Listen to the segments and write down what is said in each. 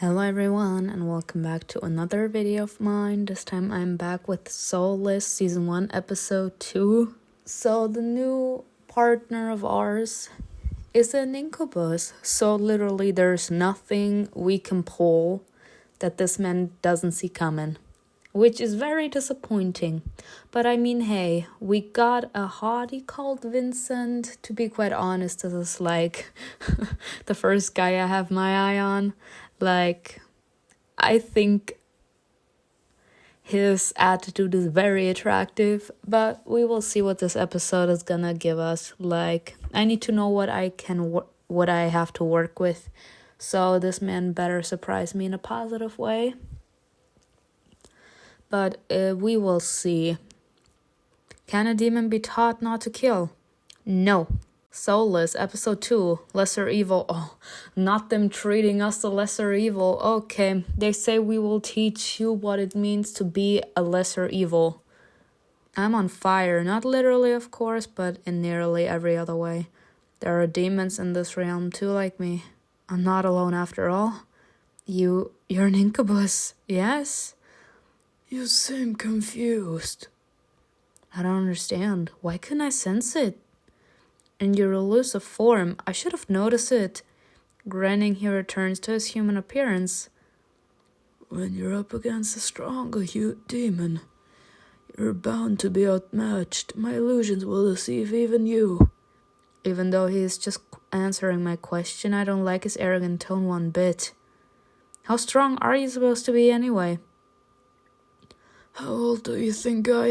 Hello everyone and welcome back to another video of mine. This time I'm back with Soulless Season 1 Episode 2. So the new partner of ours is an incubus. So literally there's nothing we can pull that this man doesn't see coming. Which is very disappointing. But I mean, hey, we got a hottie called VINCENT. To be quite honest, this is like the first guy I have my eye on. Like, I think his attitude is very attractive, but we will see what this episode is gonna give us. Like, I need to know what I have to work with. So this man better surprise me in a positive way. But we will see. Can a demon be taught not to kill? No. Soulless, Episode 2, Lesser Evil. Oh, not them treating us the lesser evil. Okay, they say we will teach you what it means to be a lesser evil. I'm on fire, not literally of course, but in nearly every other way. There are demons in this realm too like me. I'm not alone after all. You're an incubus, yes? You seem confused. I don't understand. Why couldn't I sense it? In your elusive form, I should have noticed it. Grinning, he returns to his human appearance. When you're up against a stronger demon, you're bound to be outmatched. My illusions will deceive even you. Even though he is just answering my question, I don't like his arrogant tone one bit. How strong are you supposed to be anyway? How old do you think I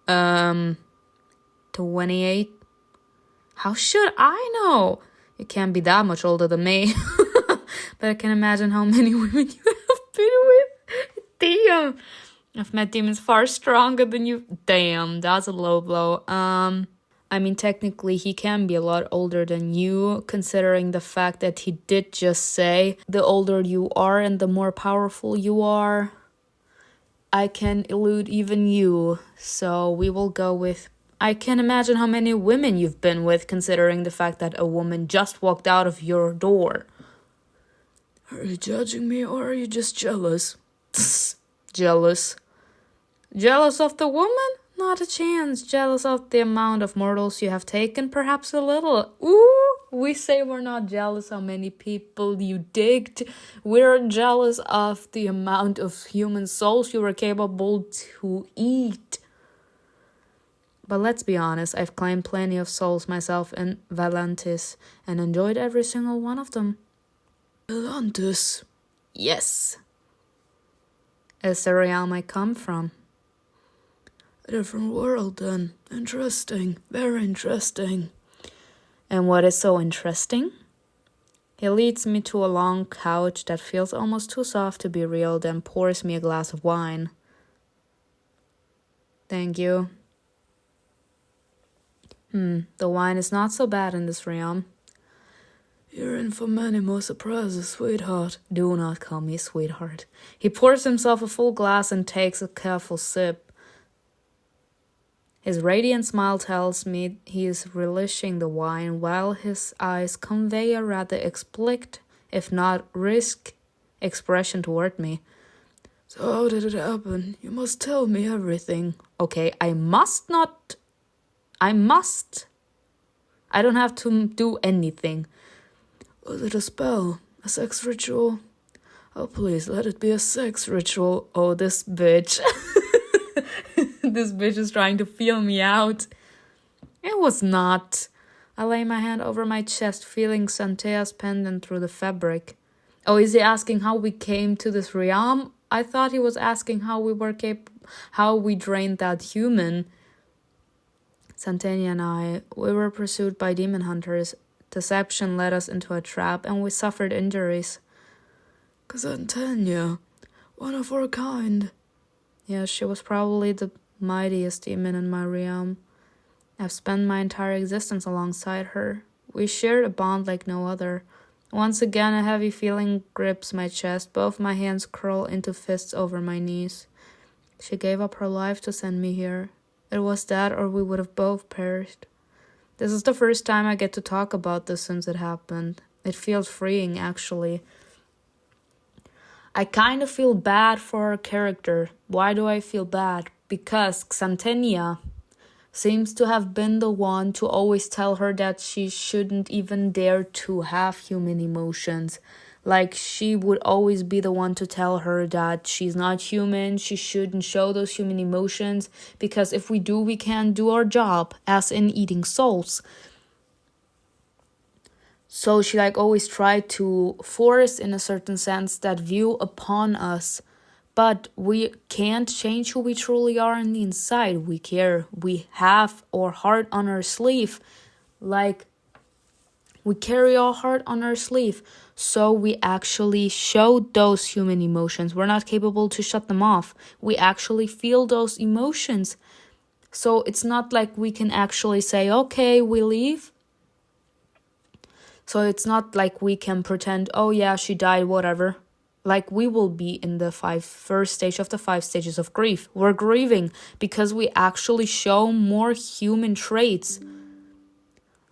am? 28. How should I know? You can't be that much older than me. But I can imagine how many women you have been with. Damn. I've met demons far stronger than you. Damn, that's a low blow. I mean, technically, he can be a lot older than you, considering the fact that he did just say, the older you are and the more powerful you are, I can elude even you. So we will go with, I can imagine how many women you've been with, considering the fact that a woman just walked out of your door. Are you judging me or are you just jealous? Jealous. Jealous of the woman? Not a chance. Jealous of the amount of mortals you have taken? Perhaps a little. Ooh, we say we're not jealous how many people you digged. We're jealous of the amount of human souls you were capable to eat. But let's be honest, I've claimed plenty of souls myself in Valantis and enjoyed every single one of them. Valantis? Yes. Is the realm I come from. A different world then. Interesting. Very interesting. And what is so interesting? He leads me to a long couch that feels almost too soft to be real, then pours me a glass of wine. Thank you. The wine is not so bad in this realm. You're in for many more surprises, sweetheart. Do not call me sweetheart. He pours himself a full glass and takes a careful sip. His radiant smile tells me he is relishing the wine, while his eyes convey a rather explicit, if not risk, expression toward me. So how did it happen? You must tell me everything. Okay, I must. I don't have to do anything. Was it a spell? A sex ritual? Oh, please, let it be a sex ritual. Oh, this bitch. This bitch is trying to feel me out. It was not. I lay my hand over my chest, feeling Santea's pendant through the fabric. Oh, is he asking how we came to this realm? I thought he was asking how we drained that human. Santania and we were pursued by demon hunters. Deception led us into a trap, and we suffered injuries. Santania, one of our kind. Yes, she was probably the mightiest demon in my realm. I've spent my entire existence alongside her. We shared a bond like no other. Once again, a heavy feeling grips my chest. Both my hands curl into fists over my knees. She gave up her life to send me here. It was that or we would have both perished. This is the first time I get to talk about this since it happened. It feels freeing, actually. I kind of feel bad for her character. Why do I feel bad? Because Xanthenia seems to have been the one to always tell her that she shouldn't even dare to have human emotions. Like, she would always be the one to tell her that she's not human, she shouldn't show those human emotions, because if we do, we can't do our job, as in eating souls. So she always tried to force, in a certain sense, that view upon us. But we can't change who we truly are on the inside. We care. We have our heart on our sleeve. We carry our heart on our sleeve. So we actually show those human emotions. We're not capable to shut them off. We actually feel those emotions. So it's not like we can actually say, okay, we leave. So it's not like we can pretend, oh yeah, she died, whatever. We will be in the first stage of the 5 stages of grief. We're grieving because we actually show more human traits.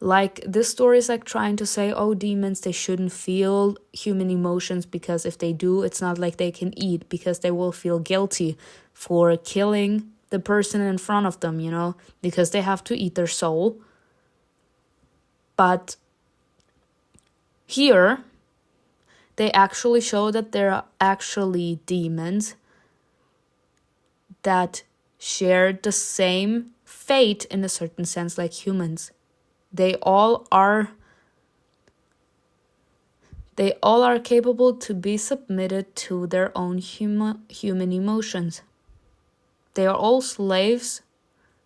This story is trying to say, oh, demons, they shouldn't feel human emotions, because if they do, it's not like they can eat, because they will feel guilty for killing the person in front of them, because they have to eat their soul. But here, they actually show that there are actually demons that share the same fate, in a certain sense, like humans. They all are capable to be submitted to their own human emotions. They are all slaves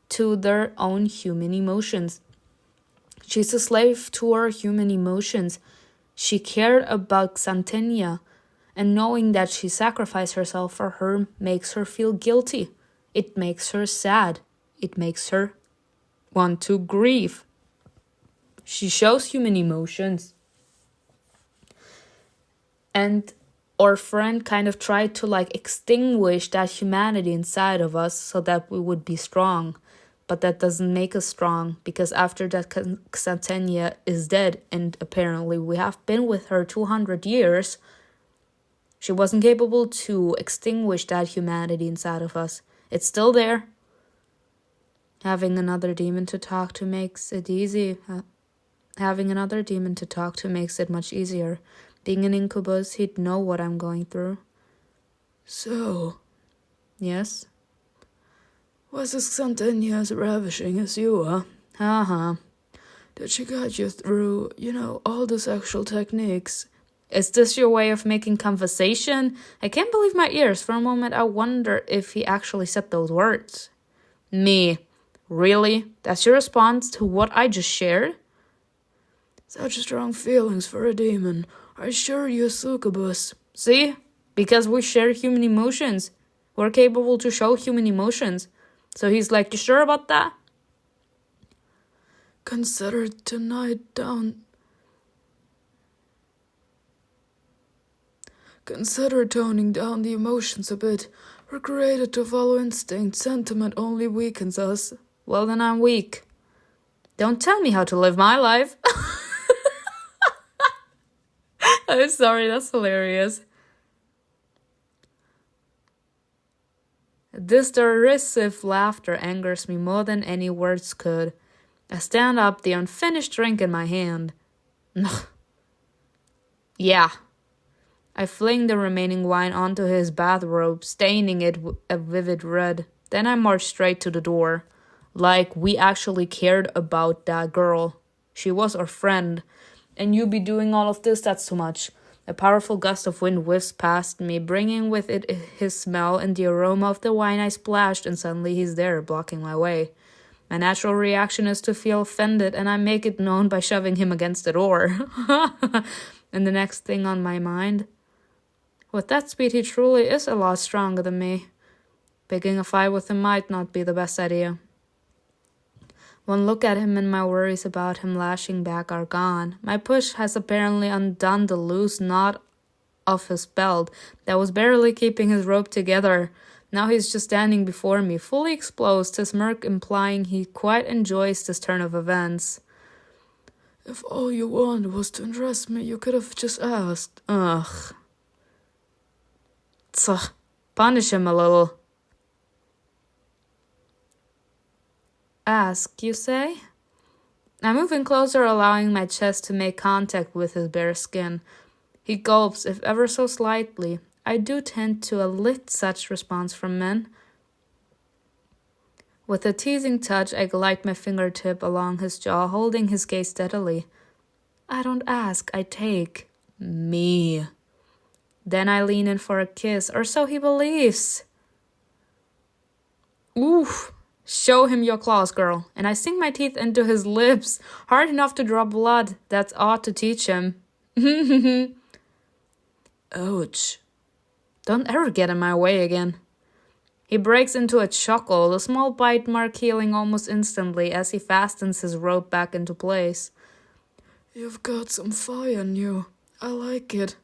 to their own human emotions. She's a slave to her human emotions. She cared about Xanthenia, and knowing that she sacrificed herself for her makes her feel guilty. It makes her sad. It makes her want to grieve. She shows human emotions. And our friend kind of tried to extinguish that humanity inside of us so that we would be strong. But that doesn't make us strong, because after that, Xanthenia is dead, and apparently we have been with her 200 years. She wasn't capable to extinguish that humanity inside of us. It's still there. Having another demon to talk to makes it easy. Having another demon to talk to makes it much easier. Being an incubus, he'd know what I'm going through. So, yes? was this Xanthenia as ravishing as you are? Did she guide you through, all the sexual techniques? Is this your way of making conversation? I can't believe my ears. For a moment, I wonder if he actually said those words. Me. Really? That's your response to what I just shared? Such strong feelings for a demon. I assure you, succubus. See? Because we share human emotions. We're capable to show human emotions. So he's like, you sure about that? Consider toning down the emotions a bit. We're created to follow instinct. Sentiment only weakens us. Well, then I'm weak. Don't tell me how to live my life. I'm sorry, that's hilarious. This derisive laughter angers me more than any words could. I stand up, the unfinished drink in my hand. Yeah. I fling the remaining wine onto his bathrobe, staining it a vivid red. Then I march straight to the door. We actually cared about that girl. She was our friend. And you be doing all of this, that's too much. A powerful gust of wind whiffs past me, bringing with it his smell and the aroma of the wine I splashed, and suddenly he's there, blocking my way. My natural reaction is to feel offended, and I make it known by shoving him against the door. And the next thing on my mind, with that speed, he truly is a lot stronger than me. Picking a fight with him might not be the best idea. One look at him and my worries about him lashing back are gone. My push has apparently undone the loose knot of his belt that was barely keeping his rope together. Now he's just standing before me, fully exposed, his smirk implying he quite enjoys this turn of events. If all you wanted was to undress me, you could have just asked. Ugh. Punish him a little. Ask, you say? I'm moving closer, allowing my chest to make contact with his bare skin. He gulps, if ever so slightly. I do tend to elicit such response from men. With a teasing touch, I glide my fingertip along his jaw, holding his gaze steadily. I don't ask, I take. Me. Then I lean in for a kiss, or so he believes. Oof. Show him your claws, girl. And I sink my teeth into his lips, hard enough to draw blood. That's ought to teach him. Ouch. Don't ever get in my way again. He breaks into a chuckle, the small bite mark healing almost instantly as he fastens his rope back into place. You've got some fire in you. I like it.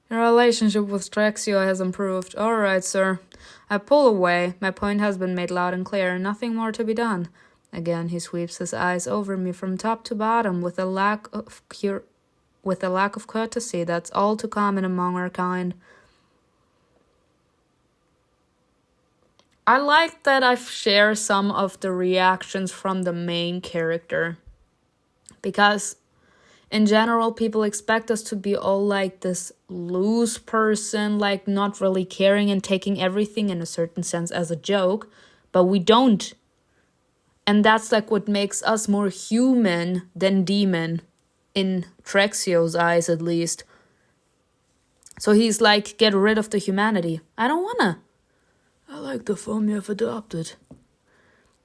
Your relationship with TREXIO has improved. All right, sir. I pull away. My point has been made loud and clear. Nothing more to be done. Again, he sweeps his eyes over me from top to bottom with a lack of courtesy that's all too common among our kind. I like that I've shared some of the reactions from the main character. Because in general, people expect us to be all like this loose person, like not really caring and taking everything in a certain sense as a joke. But we don't. And that's like what makes us more human than demon. In TREXIO's eyes, at least. So he's like, get rid of the humanity. I don't wanna. I like the form you've adopted.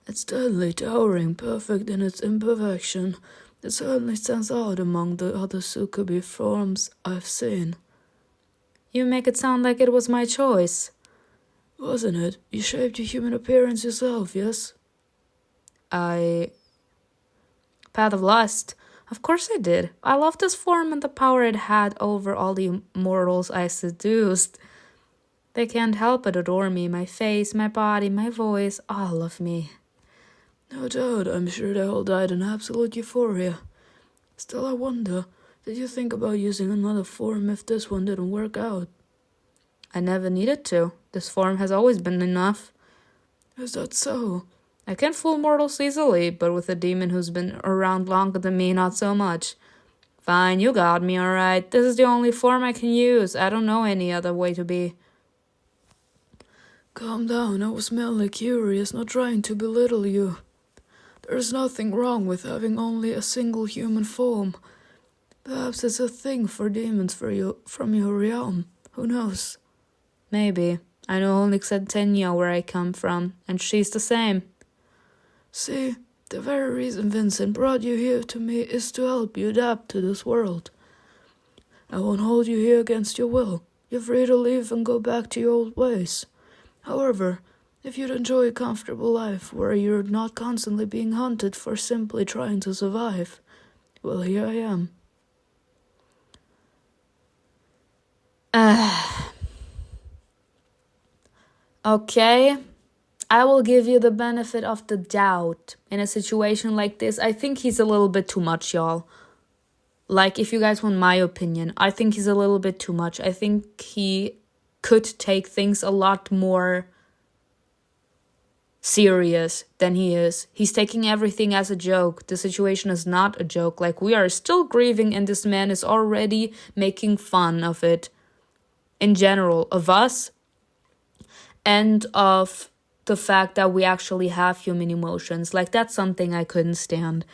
It's deadly, towering, perfect in its imperfection. It certainly stands out among the other succubi forms I've seen. You make it sound like it was my choice. Wasn't it? You shaped your human appearance yourself, yes? Path of Lust. Of course I did. I loved this form and the power it had over all the mortals I seduced. They can't help but adore me, my face, my body, my voice, all of me. No doubt, I'm sure they all died in absolute euphoria. Still, I wonder, did you think about using another form if this one didn't work out? I never needed to. This form has always been enough. Is that so? I can fool mortals easily, but with a demon who's been around longer than me, not so much. Fine, you got me, alright. This is the only form I can use. I don't know any other way to be. Calm down, I was merely curious, not trying to belittle you. There's nothing wrong with having only a single human form. Perhaps it's a thing for demons from your realm. Who knows? Maybe. I know only Xantenia where I come from, and she's the same. See, the very reason Vincent brought you here to me is to help you adapt to this world. I won't hold you here against your will. You're free to leave and go back to your old ways. However, if you'd enjoy a comfortable life where you're not constantly being hunted for simply trying to survive, well, here I am. Okay, I will give you the benefit of the doubt. In a situation like this, I think he's a little bit too much, y'all. Like, if you guys want my opinion, I think he's a little bit too much. I think he could take things a lot more serious than he is. He's taking everything as a joke. The situation is not a joke. Like, we are still grieving and this man is already making fun of it. In general, of us and of the fact that we actually have human emotions. Like, that's something I couldn't stand.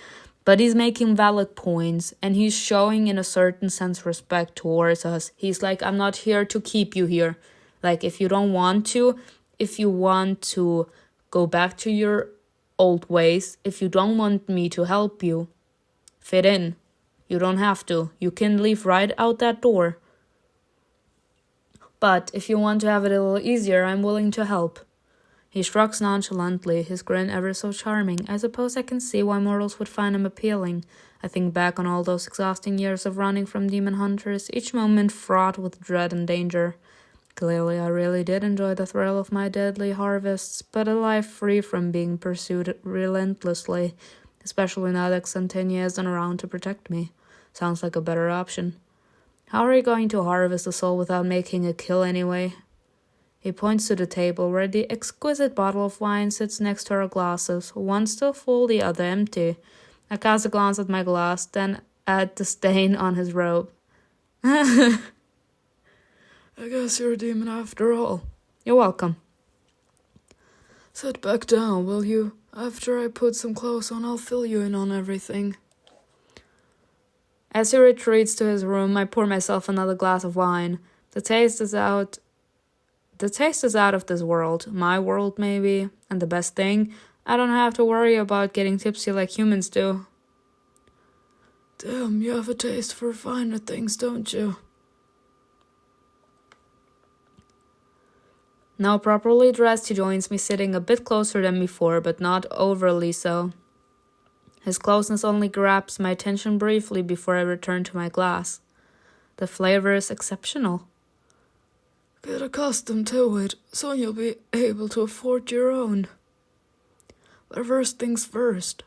But he's making valid points and he's showing in a certain sense respect towards us. He's like, I'm not here to keep you here. Like, if you don't want to, if you want to go back to your old ways, if you don't want me to help you fit in, you don't have to. You can leave right out that door. But if you want to have it a little easier, I'm willing to help. He shrugs nonchalantly, his grin ever so charming. I suppose I can see why mortals would find him appealing. I think back on all those exhausting years of running from demon hunters, each moment fraught with dread and danger. Clearly, I really did enjoy the thrill of my deadly harvests, but a life free from being pursued relentlessly, especially now that Xantenia isn't around to protect me, sounds like a better option. How are you going to harvest the soul without making a kill anyway? He points to the table where the exquisite bottle of wine sits next to our glasses, one still full, the other empty. I cast a glance at my glass, then at the stain on his robe. I guess you're a demon after all. You're welcome. Sit back down, will you? After I put some clothes on, I'll fill you in on everything. As he retreats to his room, I pour myself another glass of wine. The taste is out of this world. My world, maybe. And the best thing, I don't have to worry about getting tipsy like humans do. Damn, you have a taste for finer things, don't you? Now properly dressed, he joins me, sitting a bit closer than before, but not overly so. His closeness only grabs my attention briefly before I return to my glass. The flavor is exceptional. Get accustomed to it, soon you'll be able to afford your own. But first things first.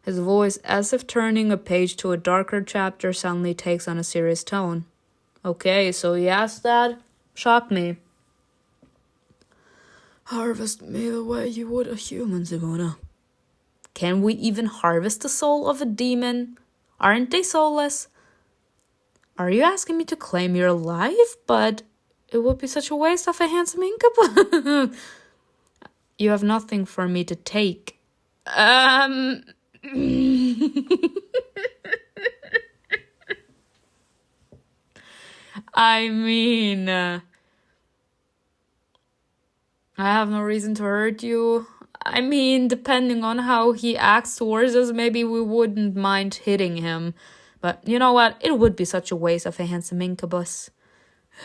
His voice, as if turning a page to a darker chapter, suddenly takes on a serious tone. Okay, so he asked that? Shocked me. Harvest me the way you would a human, Simona. Can we even harvest the soul of a demon? Aren't they soulless? Are you asking me to claim your life? But it would be such a waste of a handsome incubus. You have nothing for me to take. I mean, I have no reason to hurt you. I mean, depending on how he acts towards us, maybe we wouldn't mind hitting him. But you know what? It would be such a waste of a handsome incubus.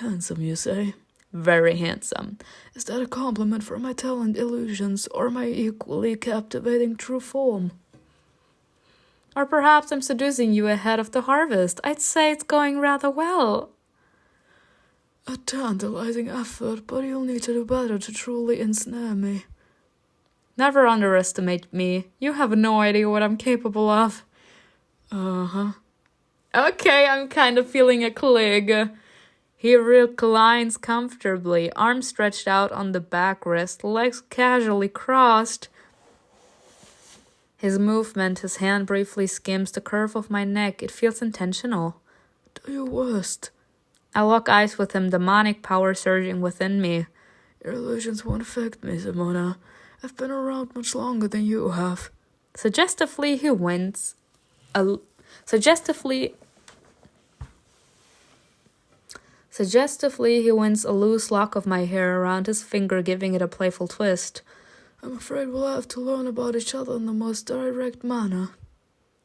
Handsome, you say? Very handsome. Is that a compliment for my talent illusions or my equally captivating true form? Or perhaps I'm seducing you ahead of the harvest. I'd say it's going rather well. A tantalizing effort, but you'll need to do better to truly ensnare me. Never underestimate me. You have no idea what I'm capable of. Uh-huh. Okay, I'm kind of feeling a clig. He reclines comfortably, arms stretched out on the backrest, legs casually crossed. His movement, his hand briefly skims the curve of my neck. It feels intentional. Do your worst. I lock eyes with him, demonic power surging within me. Your illusions won't affect me, Simona. I've been around much longer than you have. Suggestively, he winks. Suggestively, he winds a loose lock of my hair around his finger, giving it a playful twist. I'm afraid we'll have to learn about each other in the most direct manner.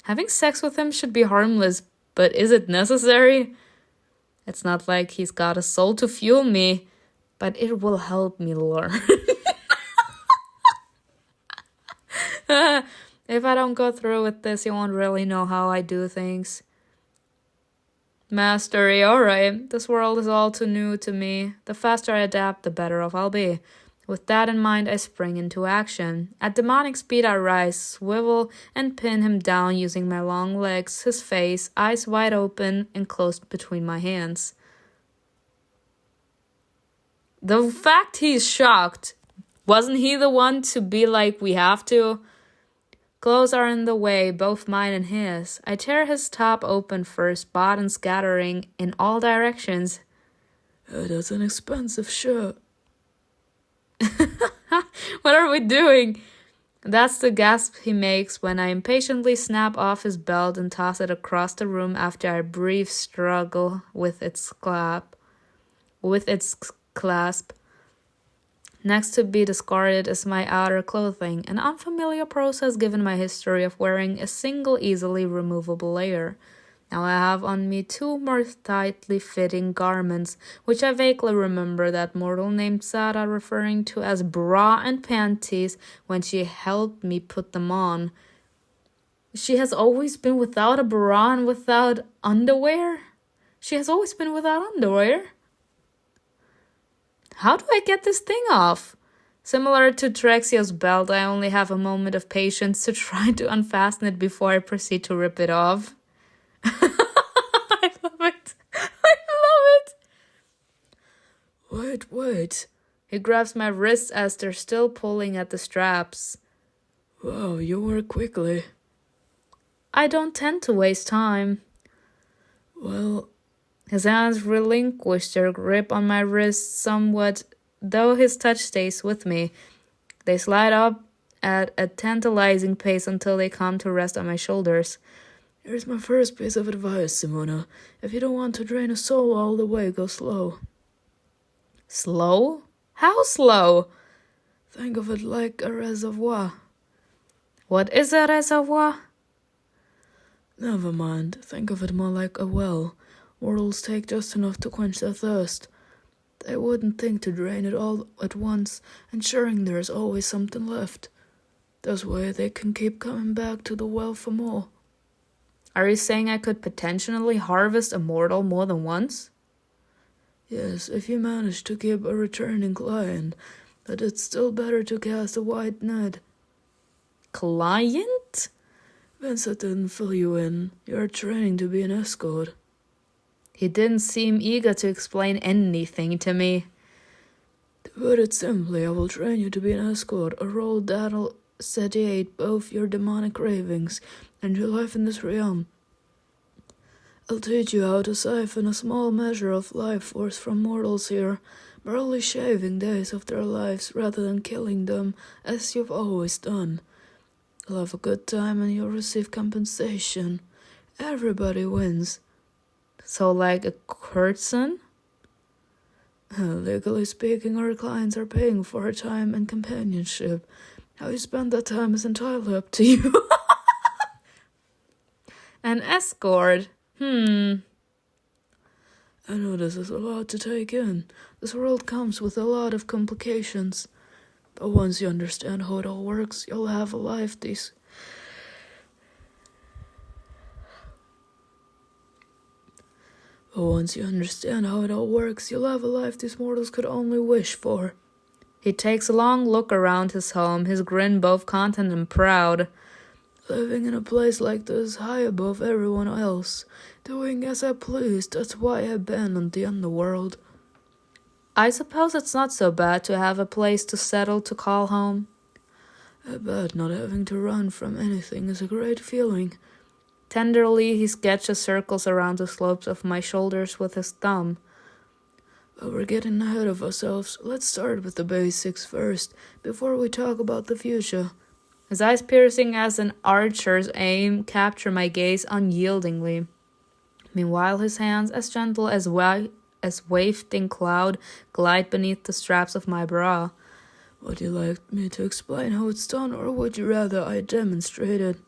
Having sex with him should be harmless, but is it necessary? It's not like he's got a soul to fuel me, but it will help me learn. If I don't go through with this, you won't really know how I do things. Mastery, alright. This world is all too new to me. The faster I adapt, the better off I'll be. With that in mind, I spring into action. At demonic speed, I rise, swivel, and pin him down using my long legs, his face, eyes wide open, enclosed between my hands. The fact he's shocked. Wasn't he the one to be like, we have to? Clothes are in the way, both mine and his. I tear his top open first, bottom scattering in all directions. That's an expensive shirt. What are we doing? That's the gasp he makes when I impatiently snap off his belt and toss it across the room after a brief struggle with its clasp. Next to be discarded is my outer clothing, an unfamiliar process given my history of wearing a single easily removable layer. Now I have on me two more tightly fitting garments, which I vaguely remember that mortal named Sada referring to as bra and panties when she helped me put them on. She has always been without a bra and without underwear? She has always been without underwear? How do I get this thing off? Similar to TREXIO's belt, I only have a moment of patience to try to unfasten it before I proceed to rip it off. I love it. I Wait. He grabs my wrists as they're still pulling at the straps. Wow, you work quickly. I don't tend to waste time. Well, His hands relinquish their grip on my wrists somewhat, though his touch stays with me. They slide up at a tantalizing pace until they come to rest on my shoulders. here's my first piece of advice, Simona. If you don't want to drain a soul all the way, go slow. Slow? How slow? Think of it like a reservoir. What is a reservoir? Never mind. Think of it more like a well. Mortals take just enough to quench their thirst. They wouldn't think to drain it all at once, ensuring there is always something left. This way they can keep coming back to the well for more. Are you saying I could potentially harvest a mortal more than once? Yes, if you manage to keep a returning client, but it's still better to cast a wide net. Client? Vincent didn't fill you in. You're training to be an escort. He didn't seem eager to explain anything to me. To put it simply, I will train you to be an escort, a role that'll satiate both your demonic cravings and your life in this realm. I'll teach you how to siphon a small measure of life force from mortals here, merely shaving days of their lives rather than killing them, as you've always done. You'll have a good time and you'll receive compensation. Everybody wins. So like a courtesan? Legally speaking, our clients are paying for our time and companionship. How you spend that time is entirely up to you. An escort? I know this is a lot to take in. This world comes with a lot of complications. But once you understand how it all works, you'll have a life these mortals could only wish for. He takes a long look around his home, his grin both content and proud. Living in a place like this, high above everyone else, doing as I please, that's why I abandoned the underworld. I suppose it's not so bad to have a place to settle to call home. I bet not having to run from anything is a great feeling. Tenderly, he sketches circles around the slopes of my shoulders with his thumb. But we're getting ahead of ourselves. Let's start with the basics first, before we talk about the future. His eyes, piercing as an archer's aim, capture my gaze unyieldingly. Meanwhile, his hands, as gentle as wafting cloud, glide beneath the straps of my bra. Would you like me to explain how it's done, or would you rather I demonstrate it?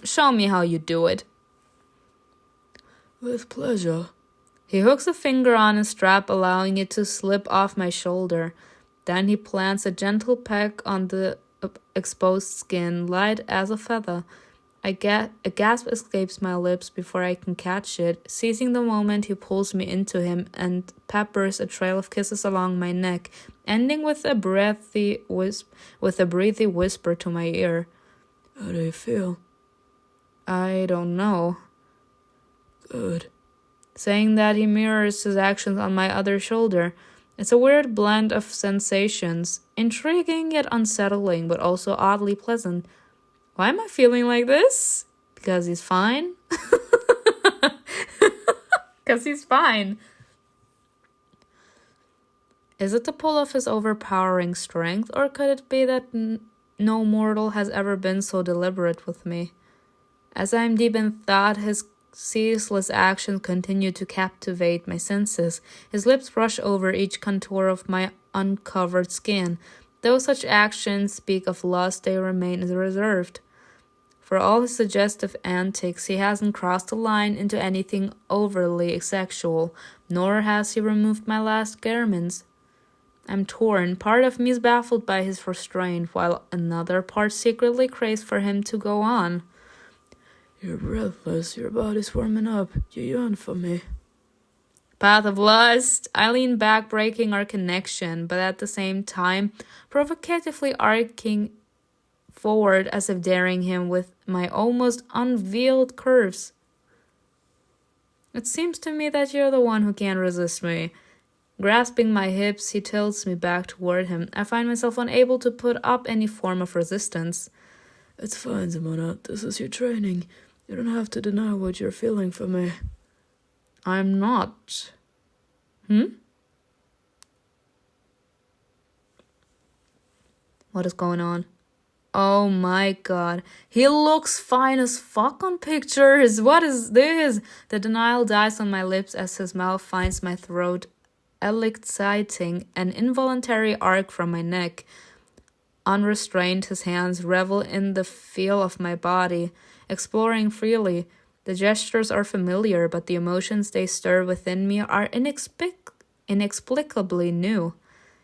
Show me how you do it. With pleasure. He hooks a finger on a strap, allowing it to slip off my shoulder. Then he plants a gentle peck on the exposed skin, light as a feather. A gasp escapes my lips before I can catch it. Seizing the moment, he pulls me into him and peppers a trail of kisses along my neck, ending with a breathy whisper to my ear. How do you feel? I don't know. Good. Saying that, he mirrors his actions on my other shoulder. It's a weird blend of sensations, intriguing yet unsettling, but also oddly pleasant. Why am I feeling like this? Because he's fine? Because he's fine. Is it the pull of his overpowering strength, or could it be that no mortal has ever been so deliberate with me? As I am deep in thought, his ceaseless actions continue to captivate my senses. His lips brush over each contour of my uncovered skin. Though such actions speak of lust, they remain reserved. For all his suggestive antics, he hasn't crossed the line into anything overly sexual, nor has he removed my last garments. I'm torn. Part of me is baffled by his restraint, while another part secretly craves for him to go on. You're breathless, your body's warming up, you yearn for me. Path of lust. I lean back, breaking our connection, but at the same time, provocatively arcing forward as if daring him with my almost unveiled curves. It seems to me that you're the one who can't resist me. Grasping my hips, he tilts me back toward him. I find myself unable to put up any form of resistance. It's fine, Simona. This is your training. You don't have to deny what you're feeling for me. I'm not. What is going on? Oh my god. He looks fine as fuck on pictures. What is this? The denial dies on my lips as his mouth finds my throat, eliciting an involuntary arc from my neck. Unrestrained, his hands revel in the feel of my body, exploring freely. The gestures are familiar, but the emotions they stir within me are inexplicably new.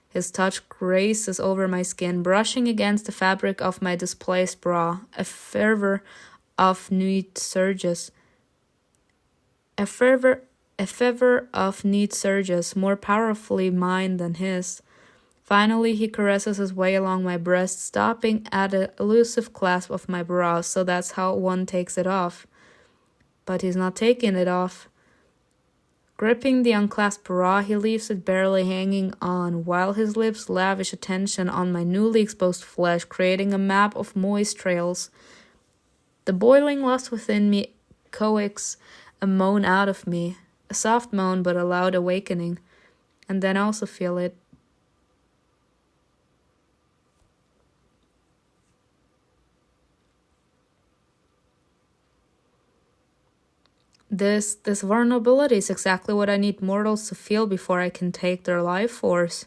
His touch graces over my skin, brushing against the fabric of my displaced bra. A fervor of neat surges. A fervor of neat surges, more powerfully mine than his. Finally, he caresses his way along my breast, stopping at an elusive clasp of my bra, so that's how one takes it off. But he's not taking it off. Gripping the unclasped bra, he leaves it barely hanging on, while his lips lavish attention on my newly exposed flesh, creating a map of moist trails. The boiling lust within me coax a moan out of me, a soft moan but a loud awakening, and then I also feel it. This vulnerability is exactly what I need mortals to feel before I can take their life force.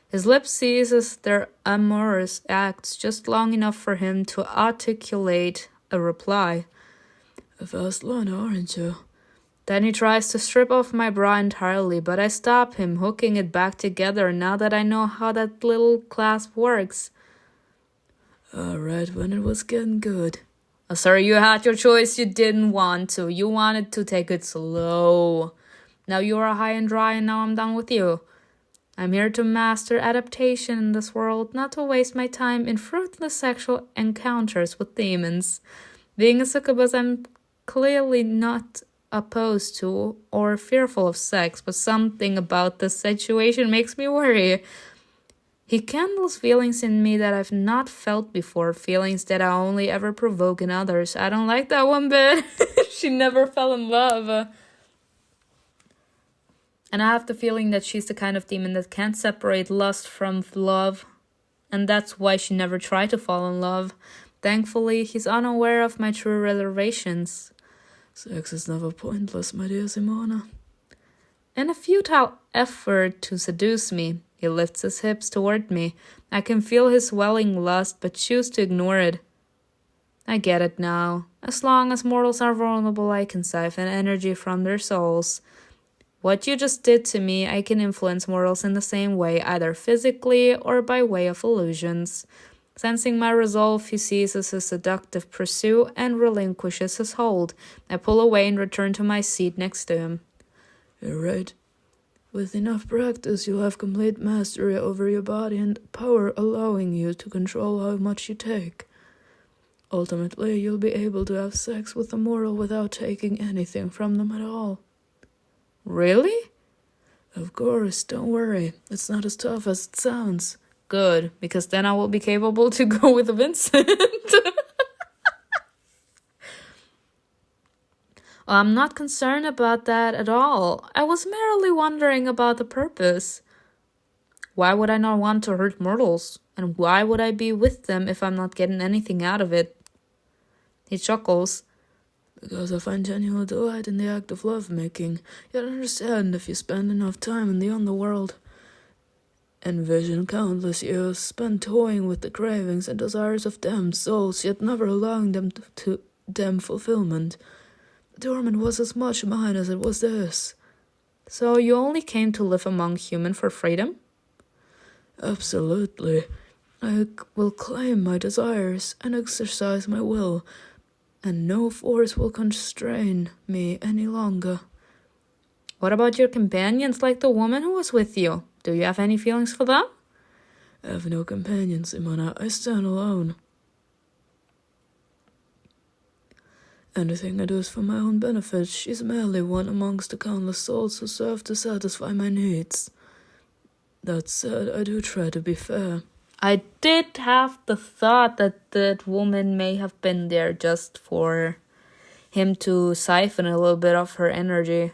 His lips seizes their amorous acts just long enough for him to articulate a reply. A fast learner, aren't you? Then he tries to strip off my bra entirely, but I stop him, hooking it back together now that I know how that little clasp works. Right when it was getting good. Sir, you had your choice. You didn't want to. You wanted to take it slow. Now you are high and dry, and now I'm done with you. I'm here to master adaptation in this world, not to waste my time in fruitless sexual encounters with demons. Being a succubus, I'm clearly not opposed to or fearful of sex, but something about this situation makes me worry. He kindles feelings in me that I've not felt before, feelings that I only ever provoke in others. I don't like that one bit. She never fell in love. And I have the feeling that she's the kind of demon that can't separate lust from love. And that's why she never tried to fall in love. Thankfully, he's unaware of my true reservations. Sex is never pointless, my dear Simona. In a futile effort to seduce me, he lifts his hips toward me. I can feel his swelling lust, but choose to ignore it. I get it now. As long as mortals are vulnerable, I can siphon energy from their souls. What you just did to me, I can influence mortals in the same way, either physically or by way of illusions. Sensing my resolve, he ceases his seductive pursuit and relinquishes his hold. I pull away and return to my seat next to him. You're right. With enough practice, you'll have complete mastery over your body and power, allowing you to control how much you take. Ultimately, you'll be able to have sex with a mortal without taking anything from them at all. Really? Of course, don't worry. It's not as tough as it sounds. Good, because then I will be capable to go with Vincent. I'm not concerned about that at all. I was merely wondering about the purpose. Why would I not want to hurt mortals? And why would I be with them if I'm not getting anything out of it? He chuckles. Because I find genuine delight in the act of lovemaking. Yet understand if you spend enough time in the underworld. Envision countless years spent toying with the cravings and desires of damned souls, yet never allowing them to fulfillment. The torment was as much mine as it was theirs. So you only came to live among human for freedom? Absolutely. I will claim my desires and exercise my will, and no force will constrain me any longer. What about your companions, like the woman who was with you? Do you have any feelings for them? I have no companions, Simona. I stand alone. Anything I do is for my own benefit. She's merely one amongst the countless souls who serve to satisfy my needs. That said, I do try to be fair. I did have the thought that that woman may have been there just for him to siphon a little bit of her energy.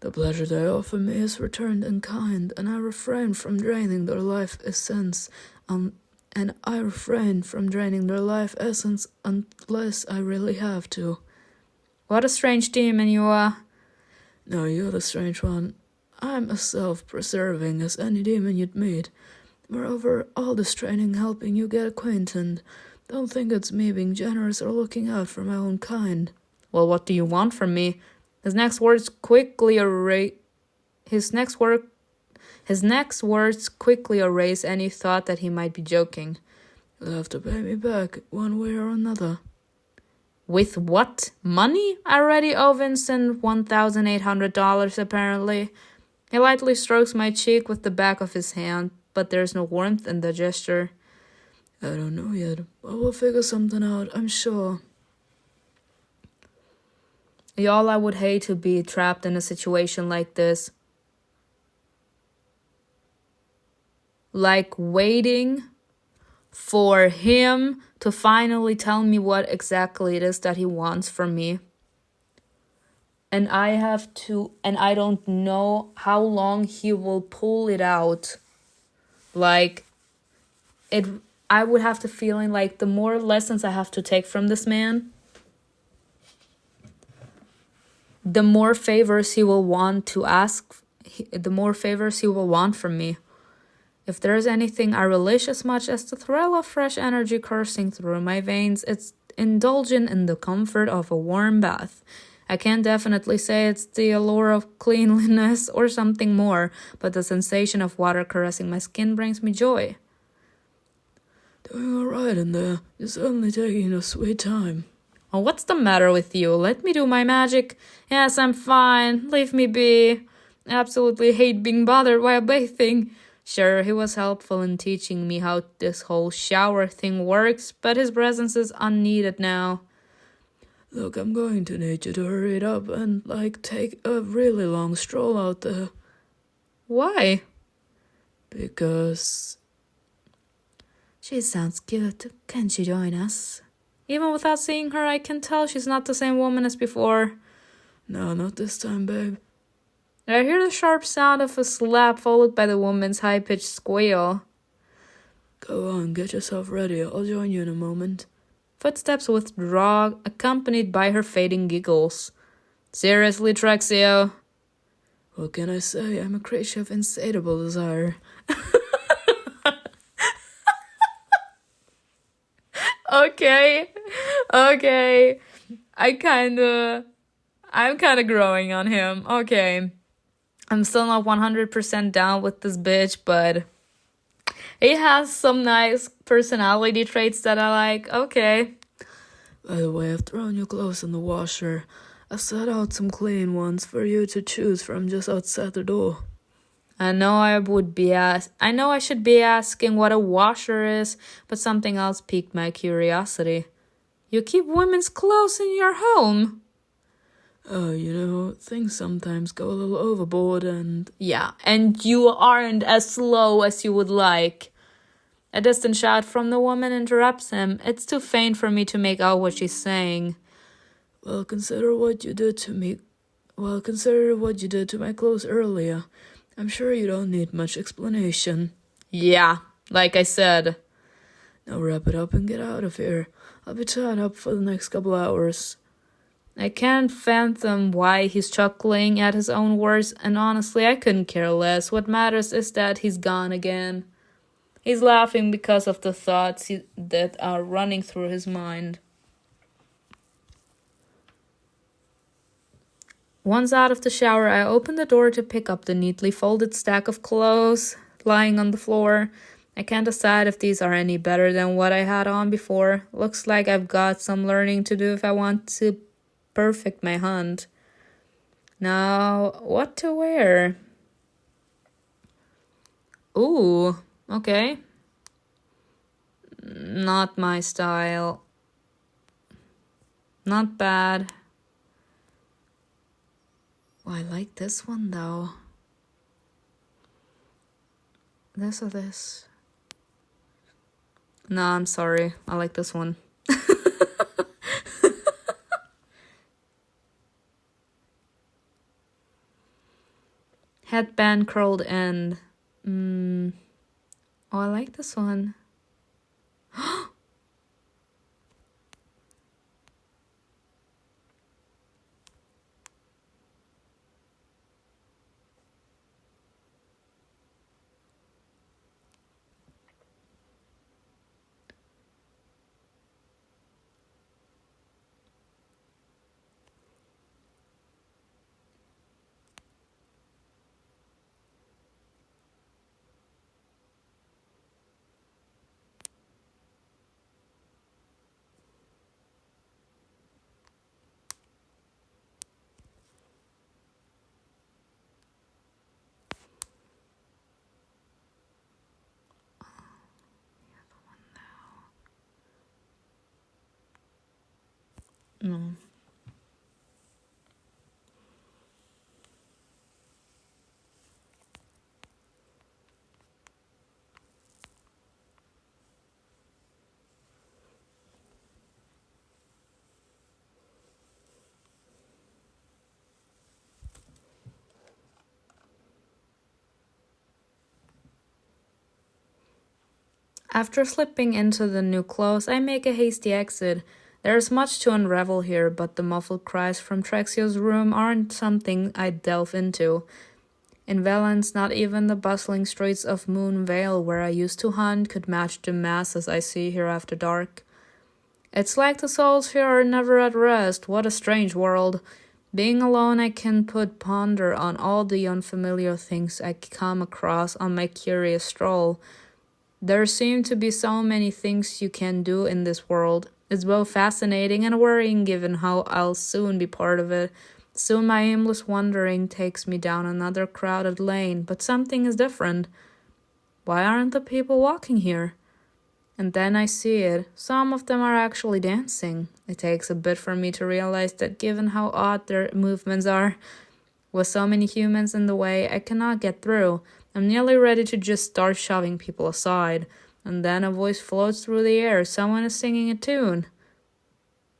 The pleasure they offer me is returned in kind, and I refrain from draining their life essence, unless I really have to. What a strange demon you are. No, you're the strange one. I'm as self-preserving as any demon you'd meet. Moreover, all this training helping you get acquainted. Don't think it's me being generous or looking out for my own kind. Well, what do you want from me? His next words quickly erase any thought that he might be joking. You'll have to pay me back one way or another. With what? Money? I already owe Vincent $1,800 apparently. He lightly strokes my cheek with the back of his hand, but there's no warmth in the gesture. I don't know yet, but we'll figure something out, I'm sure. Y'all, I would hate to be trapped in a situation like this. Like waiting for him to finally tell me what exactly it is that he wants from me. And I don't know how long he will pull it out. I would have the feeling like the more lessons I have to take from this man, the more favors he will want to ask, the more favors he will want from me. If there's anything I relish as much as the thrill of fresh energy coursing through my veins, it's indulgent in the comfort of a warm bath. I can't definitely say it's the allure of cleanliness or something more, but the sensation of water caressing my skin brings me joy. Doing all right in there. You're certainly taking a sweet time. Oh, what's the matter with you? Let me do my magic. Yes, I'm fine. Leave me be. I absolutely hate being bothered while bathing. Sure, he was helpful in teaching me how this whole shower thing works, but his presence is unneeded now. Look, I'm going to need you to hurry it up and, take a really long stroll out there. Why? Because... She sounds good. Can she join us? Even without seeing her, I can tell she's not the same woman as before. No, not this time, babe. I hear the sharp sound of a slap followed by the woman's high-pitched squeal. Go on, get yourself ready. I'll join you in a moment. Footsteps withdraw, accompanied by her fading giggles. Seriously, TREXIO? What can I say? I'm a creature of insatiable desire. Okay. I'm kinda growing on him. Okay. I'm still not 100% down with this bitch, but he has some nice personality traits that I like. Okay. By the way, I've thrown your clothes in the washer. I set out some clean ones for you to choose from just outside the door. I know I should be asking what a washer is, but something else piqued my curiosity. You keep women's clothes in your home? Oh, things sometimes go a little overboard and... Yeah, and you aren't as slow as you would like. A distant shout from the woman interrupts him. It's too faint for me to make out what she's saying. Well, consider what you did to my clothes earlier. I'm sure you don't need much explanation. Yeah, like I said. Now wrap it up and get out of here. I'll be tied up for the next couple hours. I can't fathom why he's chuckling at his own words, and honestly, I couldn't care less. What matters is that he's gone again. He's laughing because of the thoughts that are running through his mind. Once out of the shower, I open the door to pick up the neatly folded stack of clothes lying on the floor. I can't decide if these are any better than what I had on before. Looks like I've got some learning to do if I want to perfect my hunt. Now, what to wear? Ooh, okay. Not my style. Not bad. Oh, I like this one though. This or this? No, I'm sorry. I like this one. Headband curled end. Oh, I like this one. No. After slipping into the new clothes, I make a hasty exit. There is much to unravel here, but the muffled cries from TREXIO's room aren't something I'd delve into. In Valence, not even the bustling streets of Moon Vale, where I used to hunt, could match the masses I see here after dark. It's like the souls here are never at rest. What a strange world. Being alone, I can ponder on all the unfamiliar things I come across on my curious stroll. There seem to be so many things you can do in this world. It's both fascinating and worrying given how I'll soon be part of it. Soon my aimless wandering takes me down another crowded lane, but something is different. Why aren't the people walking here? And then I see it. Some of them are actually dancing. It takes a bit for me to realize that given how odd their movements are, with so many humans in the way, I cannot get through. I'm nearly ready to just start shoving people aside. And then a voice floats through the air. Someone is singing a tune.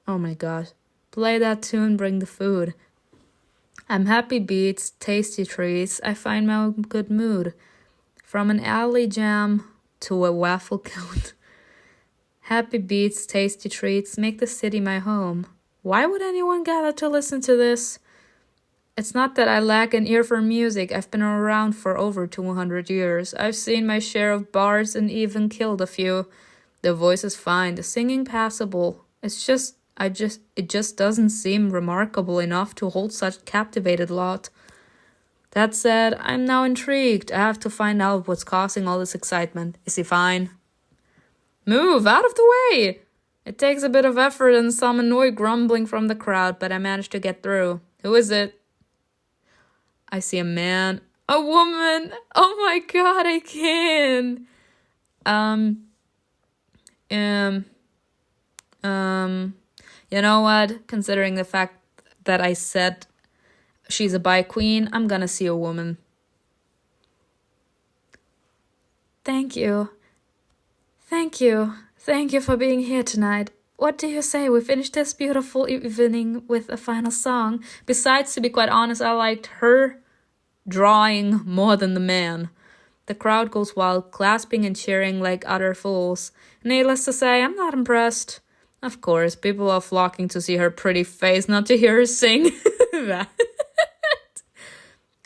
Oh my god. Play that tune, bring the food. I'm happy beats, tasty treats. I find my good mood. From an alley jam to a waffle cone. Happy beats, tasty treats, make the city my home. Why would anyone gather to listen to this? It's not that I lack an ear for music. I've been around for over 200 years. I've seen my share of bars and even killed a few. The voice is fine, the singing passable. It just doesn't seem remarkable enough to hold such captivated lot. That said, I'm now intrigued. I have to find out what's causing all this excitement. Is he fine? Move out of the way! It takes a bit of effort and some annoyed grumbling from the crowd, but I managed to get through. Who is it? I see a man. A woman! Oh my god, I can! You know what? Considering the fact that I said she's a bi queen, I'm gonna see a woman. Thank you. Thank you. Thank you for being here tonight. What do you say? We finished this beautiful evening with a final song. Besides, to be quite honest, I liked her drawing more than the man. The crowd goes wild, clasping and cheering like utter fools. Needless to say, I'm not impressed. Of course, people are flocking to see her pretty face, not to hear her sing.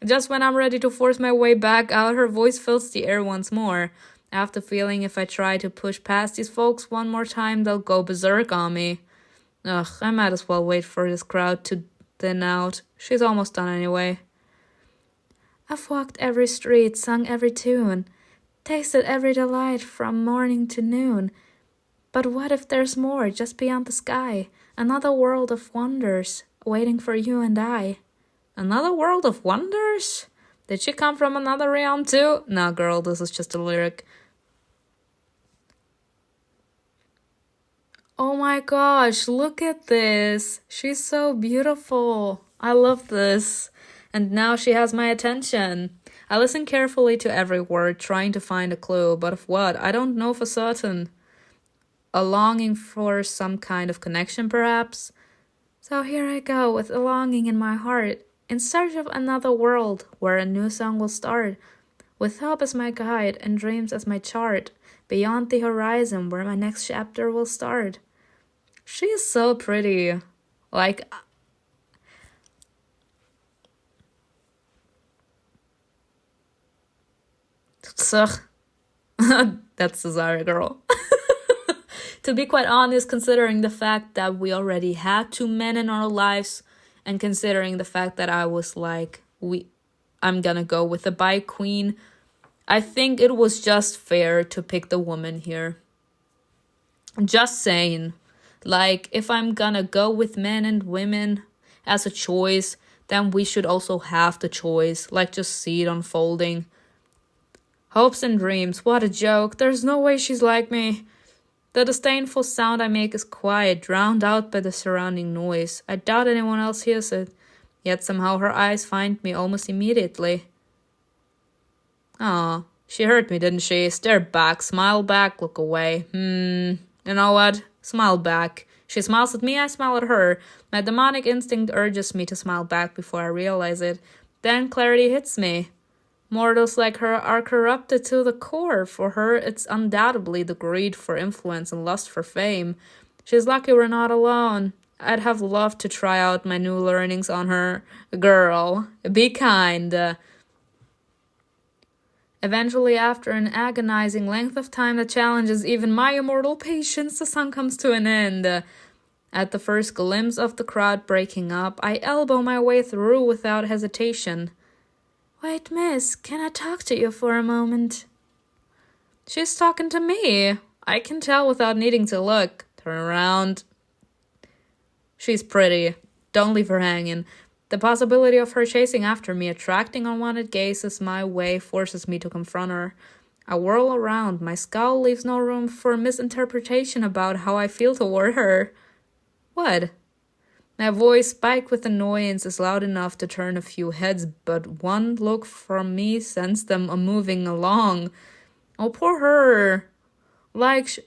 Just when I'm ready to force my way back out, her voice fills the air once more. I have the feeling if I try to push past these folks one more time, they'll go berserk on me. Ugh, I might as well wait for this crowd to thin out. She's almost done anyway. I've walked every street, sung every tune, tasted every delight from morning to noon. But what if there's more just beyond the sky? Another world of wonders waiting for you and I. Another world of wonders? Did she come from another realm too? Nah, girl, this is just a lyric. Oh my gosh, look at this. She's so beautiful. I love this. And now she has my attention. I listen carefully to every word, trying to find a clue, but of what? I don't know for certain. A longing for some kind of connection, perhaps? So here I go with a longing in my heart, in search of another world where a new song will start, with hope as my guide and dreams as my chart, beyond the horizon where my next chapter will start. She is so pretty. Like, ugh. That's the Zara girl. To be quite honest, considering the fact that we already had two men in our lives, and considering the fact that I was like, I'm gonna go with the bike queen, I think it was just fair to pick the woman here. Just saying. Like, if I'm gonna go with men and women as a choice, then we should also have the choice. Like, just see it unfolding. Hopes and dreams, what a joke. There's no way she's like me. The disdainful sound I make is quiet, drowned out by the surrounding noise. I doubt anyone else hears it. Yet somehow her eyes find me almost immediately. Aw, she heard me, didn't she? Stare back, smile back, look away. You know what? Smile back. She smiles at me, I smile at her. My demonic instinct urges me to smile back before I realize it. Then clarity hits me. Mortals like her are corrupted to the core. For her, it's undoubtedly the greed for influence and lust for fame. She's lucky we're not alone. I'd have loved to try out my new learnings on her. Girl, be kind. Eventually, after an agonizing length of time that challenges even my immortal patience, the song comes to an end. At the first glimpse of the crowd breaking up, I elbow my way through without hesitation. Wait, miss, can I talk to you for a moment? She's talking to me. I can tell without needing to look. Turn around. She's pretty. Don't leave her hanging. The possibility of her chasing after me, attracting unwanted gazes my way, forces me to confront her. I whirl around. My scowl leaves no room for misinterpretation about how I feel toward her. What? My voice, spiked with annoyance, is loud enough to turn a few heads, but one look from me sends them moving along. Oh, poor her. Like,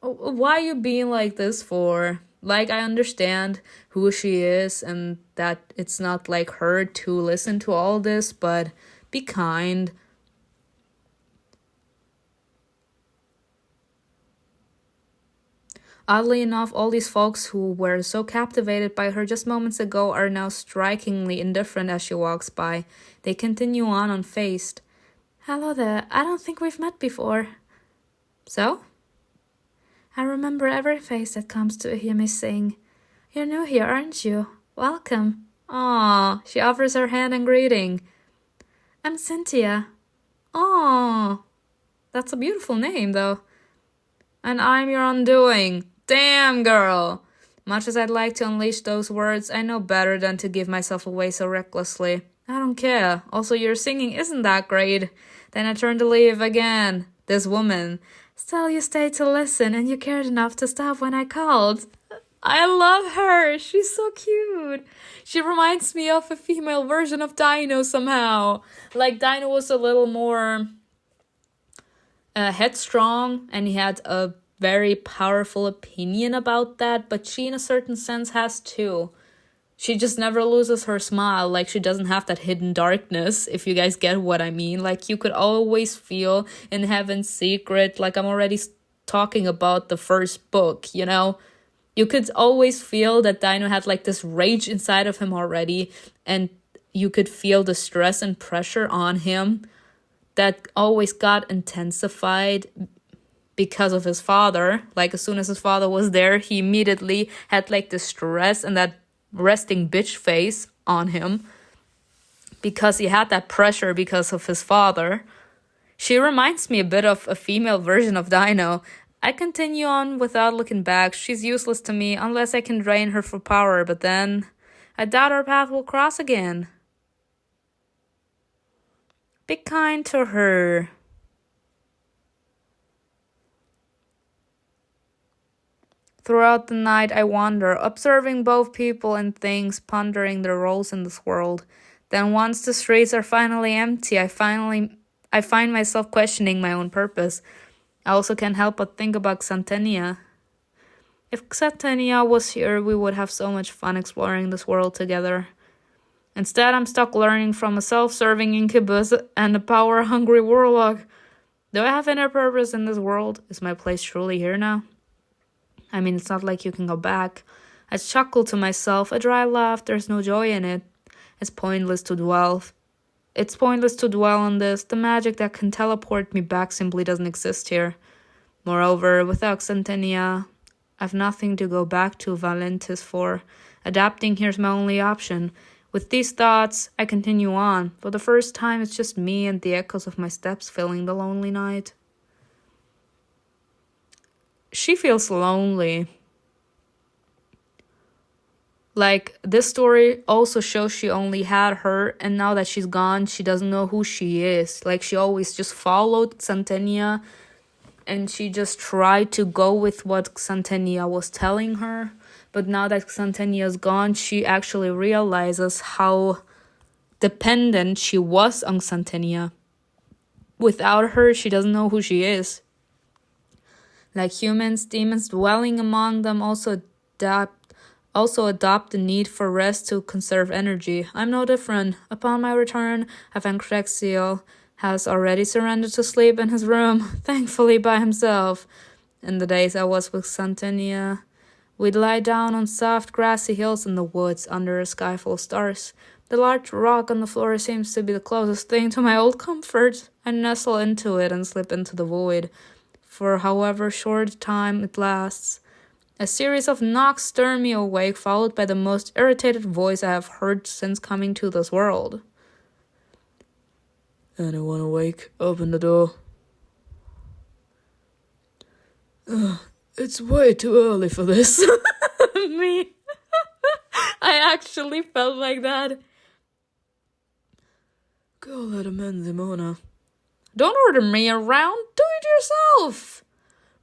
why you being like this for? Like, I understand who she is and that it's not like her to listen to all this, but be kind. Oddly enough, all these folks who were so captivated by her just moments ago are now strikingly indifferent as she walks by. They continue on unfazed. Hello there, I don't think we've met before. So? I remember every face that comes to hear me sing. You're new here, aren't you? Welcome. Aw, she offers her hand in greeting. I'm Cynthia. Aw, that's a beautiful name, though. And I'm your undoing. Damn, girl! Much as I'd like to unleash those words, I know better than to give myself away so recklessly. I don't care. Also, your singing isn't that great. Then I turn to leave again. This woman. Still, you stayed to listen, and you cared enough to stop when I called. I love her. She's so cute. She reminds me of a female version of Dino somehow. Like, Dino was a little more headstrong, and he had a very powerful opinion about that, but she in a certain sense has too. She just never loses her smile. Like, she doesn't have that hidden darkness, if you guys get what I mean. Like, you could always feel in Heaven's Secret, like I'm already talking about the first book, you know? You could always feel that Dino had like this rage inside of him already, and you could feel the stress and pressure on him that always got intensified because of his father. Like, as soon as his father was there, he immediately had like the stress and that resting bitch face on him because he had that pressure because of his father. She reminds me a bit of a female version of Dino. I continue on without looking back. She's useless to me unless I can drain her for power, but then I doubt our path will cross again. Be kind to her. Throughout the night, I wander, observing both people and things, pondering their roles in this world. Then once the streets are finally empty, I find myself questioning my own purpose. I also can't help but think about Xantenia. If Xantenia was here, we would have so much fun exploring this world together. Instead, I'm stuck learning from a self-serving incubus and a power-hungry warlock. Do I have any purpose in this world? Is my place truly here now? I mean, it's not like you can go back. I chuckle to myself, a dry laugh, there's no joy in it. It's pointless to dwell on this. The magic that can teleport me back simply doesn't exist here. Moreover, without Xantenia, I've nothing to go back to Valentis for. Adapting here's my only option. With these thoughts, I continue on. For the first time, it's just me and the echoes of my steps filling the lonely night. She feels lonely. Like, this story also shows she only had her, and now that she's gone, she doesn't know who she is. Like, she always just followed Xantenia, and she just tried to go with what Xantenia was telling her. But now that Xantenia's gone, she actually realizes how dependent she was on Xantenia. Without her, she doesn't know who she is. Like humans, demons dwelling among them also adopt the need for rest to conserve energy. I'm no different. Upon my return, I find TREXIO has already surrendered to sleep in his room, thankfully by himself. In the days I was with Xantenia, we'd lie down on soft grassy hills in the woods under a sky full of stars. The large rock on the floor seems to be the closest thing to my old comfort. I nestle into it and slip into the void. For however short time it lasts. A series of knocks stir me awake, followed by the most irritated voice I have heard since coming to this world. Anyone awake? Open the door. It's way too early for this. Me. I actually felt like that. Go let him in, Simona. Don't order me around. Do it yourself.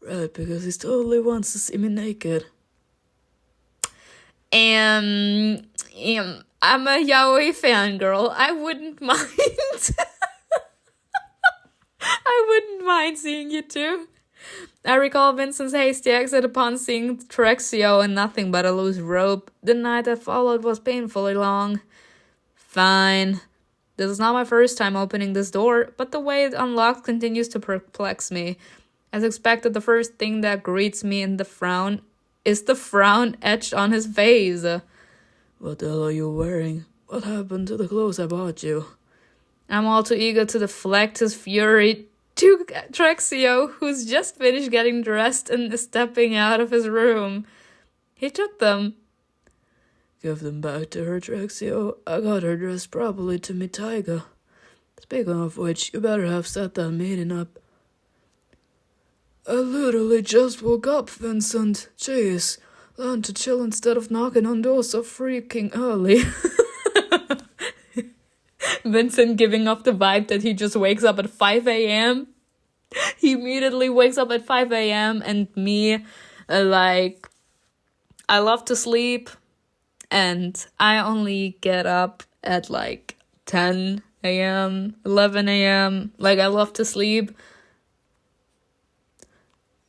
Right, because he totally wants to see me naked. I'm a yaoi fangirl. I wouldn't mind. I wouldn't mind seeing you too. I recall Vincent's hasty exit upon seeing TREXIO and nothing but a loose rope. The night that followed was painfully long. Fine. This is not my first time opening this door, but the way it unlocked continues to perplex me. As expected, the first thing that greets me in the frown is the frown etched on his face. What the hell are you wearing? What happened to the clothes I bought you? I'm all too eager to deflect his fury to TREXIO, who's just finished getting dressed and is stepping out of his room. He took them. Give them back to her, TREXIO. I got her dressed properly to meet Tiger. Speaking of which, you better have set that meeting up. I literally just woke up, Vincent. Jeez, learn to chill instead of knocking on doors so freaking early. Vincent giving off the vibe that he just wakes up at 5 a.m. He immediately wakes up at 5 a.m. and me, I love to sleep and I only get up at 10 a.m., 11 a.m. I love to sleep.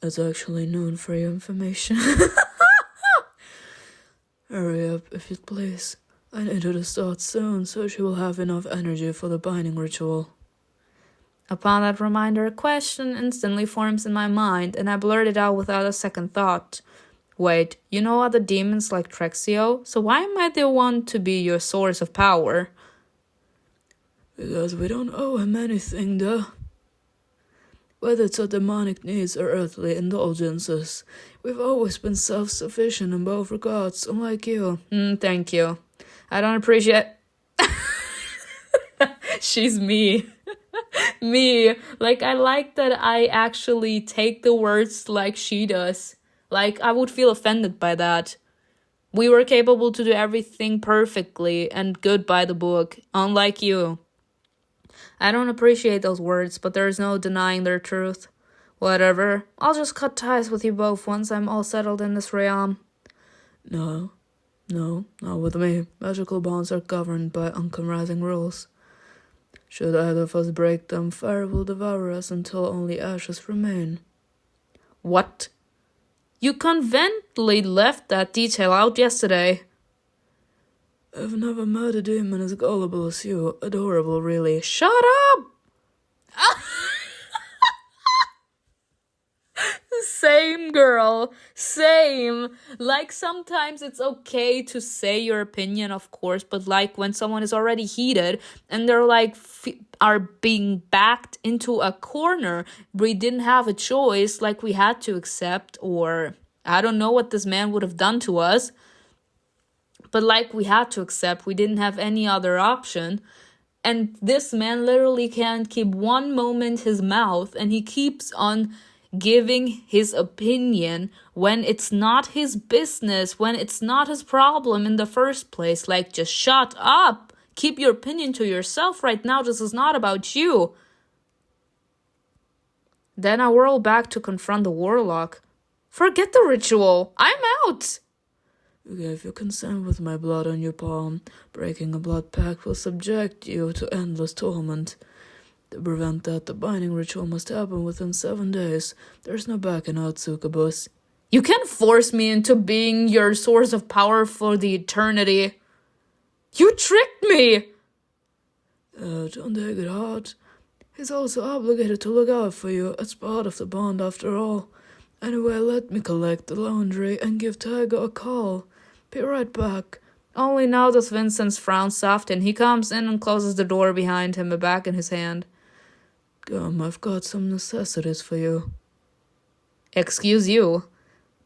It's actually noon for your information. Hurry up, if you'd please. I need her to start soon, so she will have enough energy for the binding ritual. Upon that reminder, a question instantly forms in my mind, and I blurt it out without a second thought. Wait, you know other demons like TREXIO? So why am I the one to be your source of power? Because we don't owe him anything, duh. Whether it's our demonic needs or earthly indulgences, we've always been self-sufficient in both regards, unlike you. Thank you. I don't appreciate... She's me. Me. I like that I actually take the words like she does. I would feel offended by that. We were capable to do everything perfectly and good by the book, unlike you. I don't appreciate those words, but there's no denying their truth. Whatever. I'll just cut ties with you both once I'm all settled in this realm. No, No, not with me. Magical bonds are governed by uncompromising rules. Should either of us break them, fire will devour us until only ashes remain. What? You conveniently left that detail out yesterday. I've never met a demon as gullible as you. Adorable, really. Shut up! Same, girl. Same. Like, sometimes it's okay to say your opinion, of course, but like when someone is already heated and they're like are being backed into a corner, we didn't have a choice, like we had to accept, or I don't know what this man would have done to us, but like we had to accept, we didn't have any other option. And this man literally can't keep one moment his mouth, and he keeps on giving his opinion when it's not his business, when it's not his problem in the first place. Like, just shut up. Keep your opinion to yourself right now. This is not about you. Then I whirl back to confront the warlock. Forget the ritual. I'm out. You gave your consent with my blood on your palm. Breaking a blood pact will subject you to endless torment. To prevent that, the binding ritual must happen within 7 days. There's no backing out, succubus. You can't force me into being your source of power for the eternity. You tricked me! Don't take it hard. He's also obligated to look out for you. It's part of the bond after all. Anyway, let me collect the laundry and give Tiger a call. Be right back. Only now does Vincent's frown soften. He comes in and closes the door behind him, a bag in his hand. Come, I've got some necessities for you. Excuse you.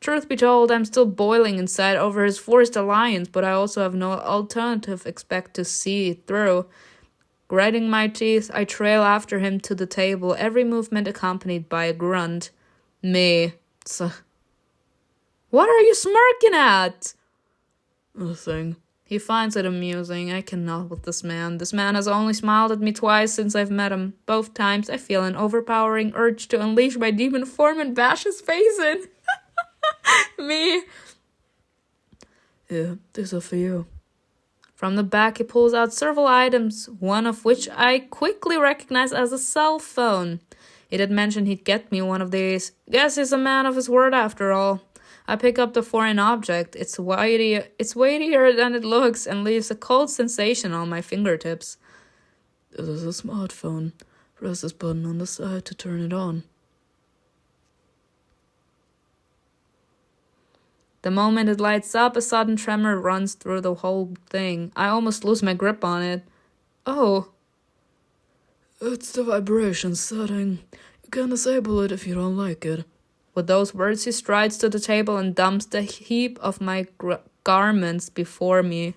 Truth be told, I'm still boiling inside over his forced alliance, but I also have no alternative except to see it through. Grinding my teeth, I trail after him to the table, every movement accompanied by a grunt. Me. What are you smirking at? Nothing. He finds it amusing. I cannot with this man. This man has only smiled at me twice since I've met him. Both times I feel an overpowering urge to unleash my demon form and bash his face in. Me. Yeah, these are for you. From the back he pulls out several items, one of which I quickly recognize as a cell phone. He did mention he'd get me one of these. Guess he's a man of his word after all. I pick up the foreign object. It's weightier than it looks and leaves a cold sensation on my fingertips. This is a smartphone. Press this button on the side to turn it on. The moment it lights up, a sudden tremor runs through the whole thing. I almost lose my grip on it. Oh. It's the vibration setting. You can disable it if you don't like it. With those words, he strides to the table and dumps the heap of my garments before me.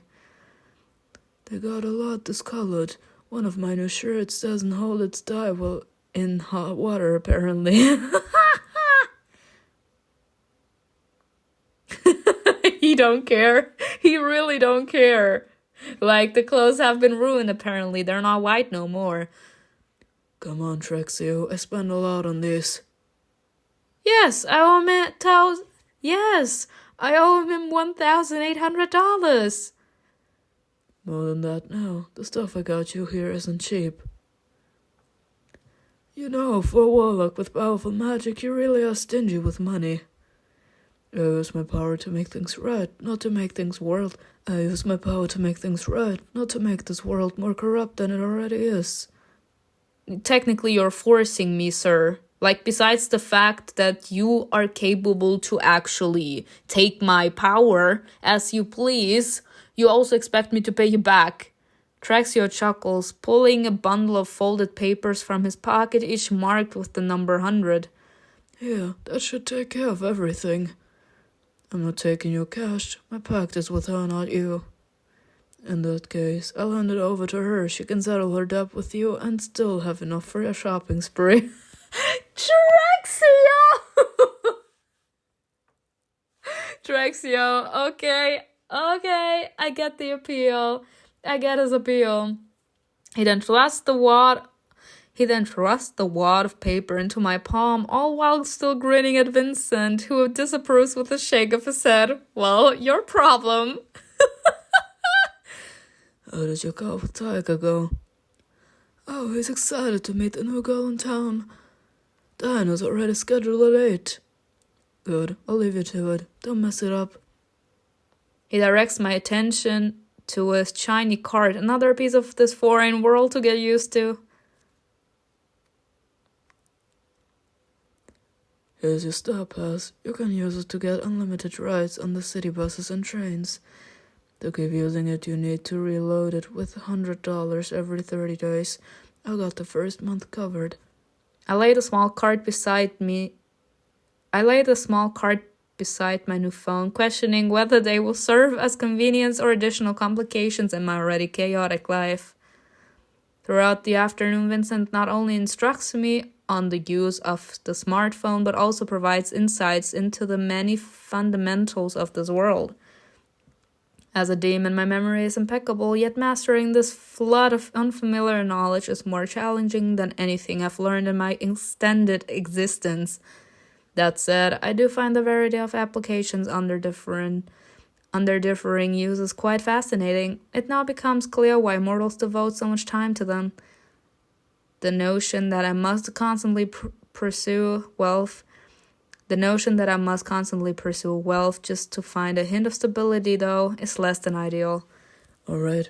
They got a lot discolored. One of my new shirts doesn't hold its dye well in hot water, apparently. He don't care. He really don't care. Like, the clothes have been ruined, apparently. They're not white no more. Come on, TREXIO. I spend a lot on this. Yes, I owe him $1,800. More than that now. The stuff I got you here isn't cheap. You know, for a warlock with powerful magic, you really are stingy with money. I use my power to make things right, not to make things world. I use my power to make things right, not to make this world more corrupt than it already is. Technically, you're forcing me, sir. Like, besides the fact that you are capable to actually take my power as you please, you also expect me to pay you back. TREXIO chuckles, pulling a bundle of folded papers from his pocket, each marked with the number 100. Yeah, that should take care of everything. I'm not taking your cash. My pact is with her, not you. In that case, I'll hand it over to her. She can settle her debt with you and still have enough for a shopping spree. TREXIO! TREXIO, okay, I get the appeal. I get his appeal. He then thrusts the wad of paper into my palm, all while still grinning at Vincent, who disapproves with a shake of his head. Well, your problem. How did your call with Tiger go? Oh, he's excited to meet the new girl in town. Dinah's already scheduled at 8. Good, I'll leave you to it. Don't mess it up. He directs my attention to his shiny card, another piece of this foreign world to get used to. Here's your Star Pass. You can use it to get unlimited rides on the city buses and trains. To keep using it, you need to reload it with $100 every 30 days. I got the first month covered. I laid a small card beside my new phone, questioning whether they will serve as convenience or additional complications in my already chaotic life. Throughout the afternoon, Vincent not only instructs me on the use of the smartphone, but also provides insights into the many fundamentals of this world. As a demon, my memory is impeccable, yet mastering this flood of unfamiliar knowledge is more challenging than anything I've learned in my extended existence. That said, I do find the variety of applications under differing uses quite fascinating. It now becomes clear why mortals devote so much time to them. The notion that I must constantly pursue wealth just to find a hint of stability, though, is less than ideal. All right.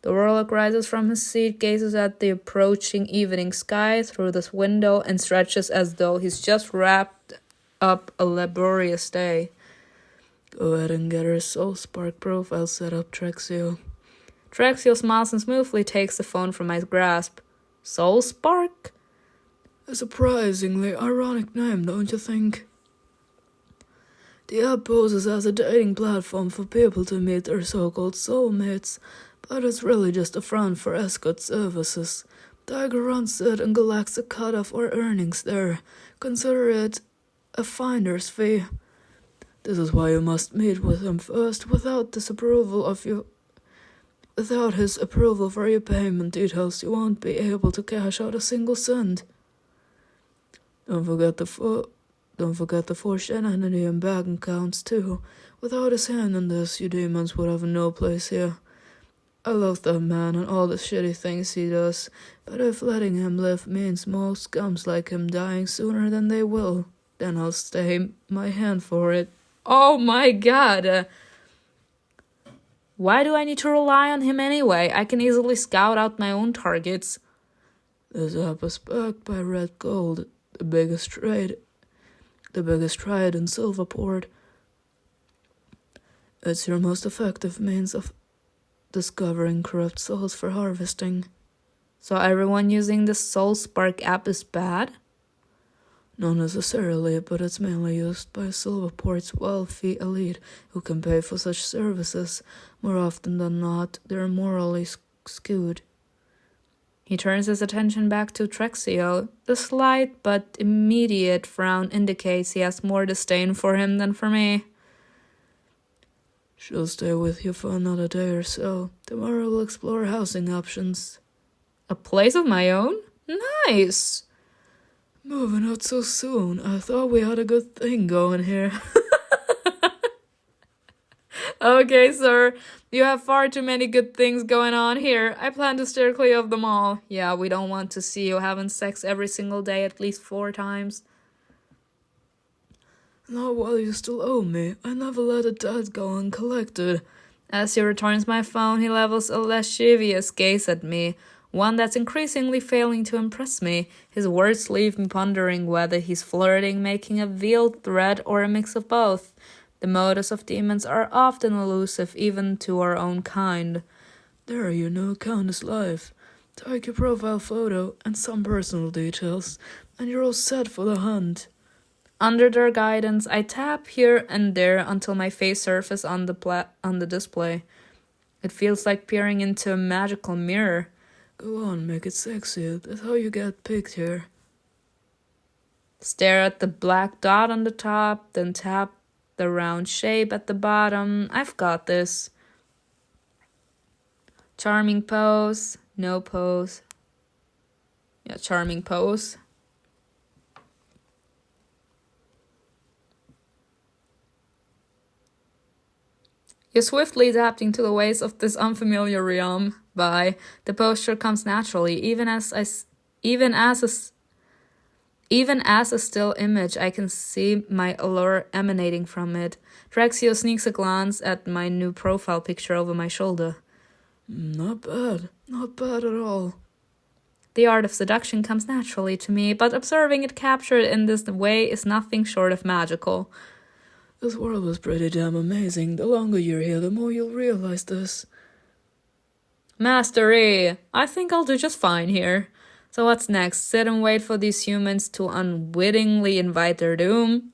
The warlock rises from his seat, gazes at the approaching evening sky through this window, and stretches as though he's just wrapped up a laborious day. Go ahead and get her Soul Spark profile set up, TREXIO. TREXIO smiles and smoothly takes the phone from my grasp. Soul Spark? A surprisingly ironic name, don't you think? The app poses as a dating platform for people to meet their so-called soulmates, but it's really just a front for escort services. Tiger runs it and collects a cut of our earnings there. Consider it a finder's fee. This is why you must meet with him first. Without his approval for your payment details, you won't be able to cash out a single cent. Don't forget the forged identity and bank accounts too. Without his hand in this, you demons would have no place here. I love that man and all the shitty things he does, but if letting him live means most scums like him dying sooner than they will, then I'll stay my hand for it. Oh my god! Why do I need to rely on him anyway? I can easily scout out my own targets. This app is backed by Red Gold, the biggest trade in Silverport. It's your most effective means of discovering corrupt souls for harvesting. So everyone using the Soul Spark app is bad? Not necessarily, but it's mainly used by Silverport's wealthy elite who can pay for such services. More often than not, they're morally skewed. He turns his attention back to TREXIO. The slight but immediate frown indicates he has more disdain for him than for me. She'll stay with you for another day or so. Tomorrow we'll explore housing options. A place of my own? Nice! Moving out so soon. I thought we had a good thing going here. Okay, sir. You have far too many good things going on here. I plan to steer clear of them all. Yeah, we don't want to see you having sex every single day at least 4 times. Not while you still owe me. I never let a debt go uncollected. As he returns my phone, he levels a lascivious gaze at me, one that's increasingly failing to impress me. His words leave me pondering whether he's flirting, making a veiled threat, or a mix of both. The motives of demons are often elusive, even to our own kind. There, your new account is live. Take your profile photo and some personal details, and you're all set for the hunt. Under their guidance, I tap here and there until my face surfaces on the display. It feels like peering into a magical mirror. Go on, make it sexy. That's how you get picked here. Stare at the black dot on the top, then tap the round shape at the bottom. I've got this. Charming pose. No pose. Yeah, charming pose. You're swiftly adapting to the ways of this unfamiliar realm. Bye. The posture comes naturally, even as a still image. I can see my allure emanating from it. TREXIO sneaks a glance at my new profile picture over my shoulder. Not bad. Not bad at all. The art of seduction comes naturally to me, but observing it captured in this way is nothing short of magical. This world was pretty damn amazing. The longer you're here, the more you'll realize this. Mastery! I think I'll do just fine here. So what's next? Sit and wait for these humans to unwittingly invite their doom?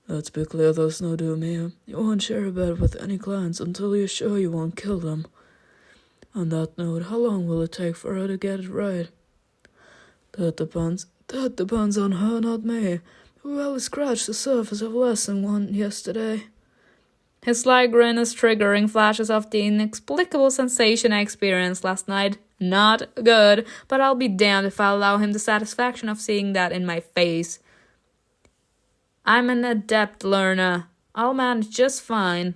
Let's be clear, there's no doom here. You won't share a bed with any clients until you're sure you won't kill them. On that note, how long will it take for her to get it right? That depends on her, not me. We barely scratched the surface of lesson one yesterday. His sly grin is triggering flashes of the inexplicable sensation I experienced last night. Not good, but I'll be damned if I allow him the satisfaction of seeing that in my face. I'm an adept learner. I'll manage just fine.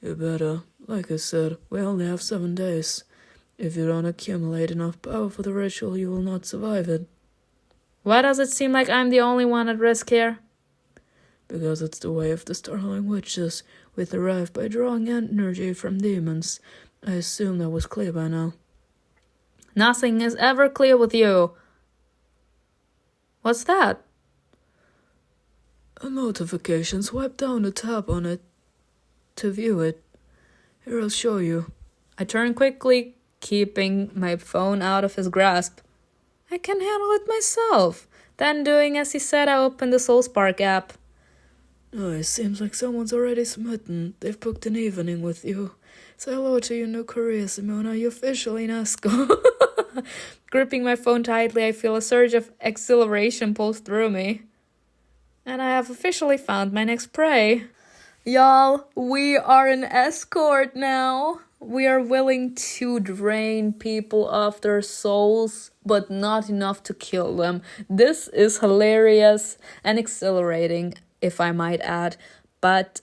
You better. Like I said, we only have 7 days. If you don't accumulate enough power for the ritual, you will not survive it. Why does it seem like I'm the only one at risk here? Because it's the way of the Starling Witches. We thrive by drawing energy from demons. I assume that was clear by now. Nothing is ever clear with you. What's that? A notification. Swipe down the tab on it to view it. Here, I'll show you. I turn quickly, keeping my phone out of his grasp. I can handle it myself. Then, doing as he said, I opened the Soulspark app. Oh, it seems like someone's already smitten. They've booked an evening with you. Say hello to your new career, Simona. You're officially Nesco. Gripping my phone tightly, I feel a surge of exhilaration pulse through me. And I have officially found my next prey. Y'all, we are an escort now. We are willing to drain people of their souls, but not enough to kill them. This is hilarious and exhilarating, if I might add. But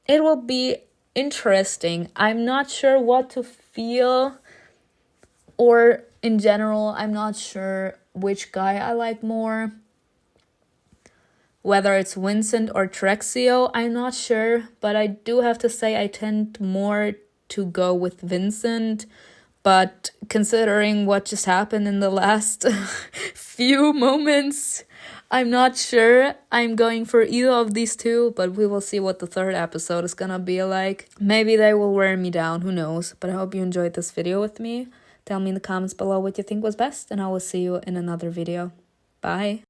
it will be interesting. I'm not sure what to feel, or in general, I'm not sure which guy I like more. Whether it's Vincent or TREXIO, I'm not sure, but I do have to say I tend more to go with Vincent. But considering what just happened in the last few moments, I'm not sure I'm going for either of these two, but we will see what the third episode is gonna be like. Maybe they will wear me down, who knows. But I hope you enjoyed this video with me. Tell me in the comments below what you think was best, and I will see you in another video. Bye.